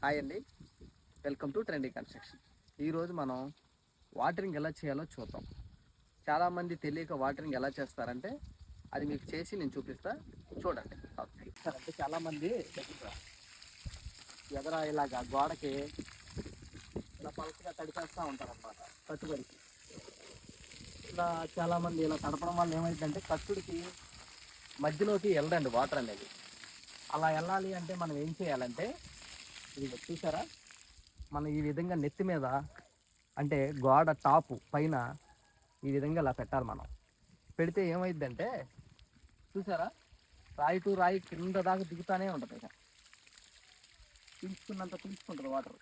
Hi అండి, welcome to trendy construction. ఈరోజు మనం వాటరింగ్ ఎలా చేయాలో చూద్దాం. చాలామంది తెలియక వాటరింగ్ ఎలా చేస్తారంటే అది మీకు చేసి నేను చూపిస్తా, చూడండి. అంటే చాలామంది ఎదర ఇలాగా గోడకి ఇలా పలసగా తడిపేస్తూ ఉంటారన్నమాట కట్టుబడికి. ఇలా చాలామంది ఇలా తడపడం వల్ల ఏమైందంటే కట్టుడికి మధ్యలోకి వెళ్ళండి వాటర్ అనేది. అలా వెళ్ళాలి అంటే మనం ఏం చేయాలంటే ఇది చూసారా, మనం ఈ విధంగా నెత్తి మీద అంటే గోడ టాపు పైన ఈ విధంగా ఇలా పెట్టాలి. మనం పెడితే ఏమైందంటే చూసారా, రాయి టు రాయి కింద దాకా దిగుతానే ఉంటుంది. ఇక పీల్చుకున్నంత పీల్చుకుంటుంది వాటర్.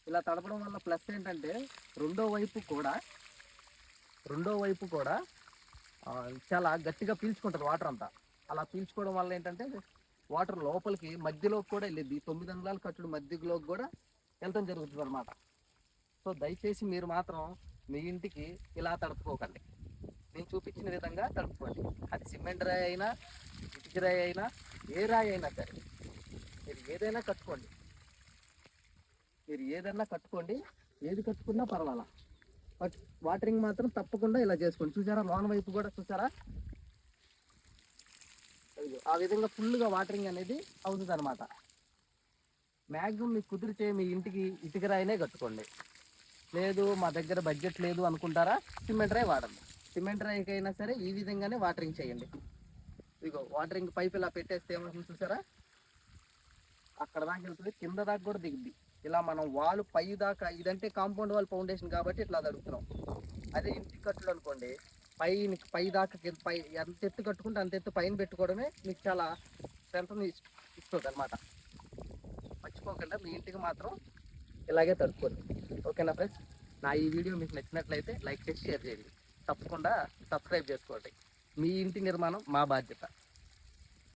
ఇలా తడపడం వల్ల ప్లస్ ఏంటంటే రెండో వైపు కూడా చాలా గట్టిగా పీల్చుకుంటుంది వాటర్ అంతా. అలా పీల్చుకోవడం వల్ల ఏంటంటే వాటర్ లోపలికి మధ్యలోకి కూడా వెళ్ళిద్ది. 9 అంగుళాల కట్టుడు మధ్యలోకి కూడా వెళ్ళటం జరుగుతుంది అనమాట. సో దయచేసి మీరు మాత్రం మీ ఇంటికి ఇలా తడుపుకోకండి. నేను చూపించిన విధంగా తడుపుకోండి. అది సిమెంట్ రాయి అయినా, ఇటుక రాయి అయినా, ఏ రాయి అయినా సరే మీరు ఏదైనా కట్టుకోండి. ఏది కట్టుకున్నా పర్వాలా, బట్ వాటరింగ్ మాత్రం తప్పకుండా ఇలా చేసుకోండి. చూసారా, లోన వైపు కూడా చూసారా, ఆ విధంగా ఫుల్గా వాటరింగ్ అనేది అవుతుంది అనమాట. మ్యాక్సిమం మీకు కుదిరితే మీ ఇంటికి ఇటుక రాయినే కట్టుకోండి. లేదు మా దగ్గర బడ్జెట్ లేదు అనుకుంటారా, సిమెంట్ రాయి వాడండి. సిమెంట్ రాయికైనా సరే ఈ విధంగానే వాటరింగ్ చేయండి. ఇదిగో వాటరింగ్ పైప్ ఇలా పెట్టేస్తే ఏమవుతుంది చూసారా, అక్కడ దాకా వెళ్తుంది, కింద దాకా కూడా దిగుద్ది. ఇలా మనం వాల్ పై దాకా, ఇదంటే కాంపౌండ్ వాల్ ఫౌండేషన్ కాబట్టి ఇట్లా తడుపుతున్నాం. అదే ఇంటి కట్టుడు అనుకోండి, పై దాకా పై ఎంత ఎత్తు కట్టుకుంటే అంత ఎత్తు పైన పెట్టుకోవడమే మీకు చాలా స్ట్రెంత్ని ఇస్తుంది అనమాట. మర్చిపోకుండా మీ ఇంటికి మాత్రం ఇలాగే తడుపుకోండి. ఓకేనా ఫ్రెండ్స్, నా ఈ వీడియో మీకు నచ్చినట్లయితే లైక్ చేసి షేర్ చేయండి. తప్పకుండా సబ్స్క్రైబ్ చేసుకోండి. మీ ఇంటి నిర్మాణం మా బాధ్యత.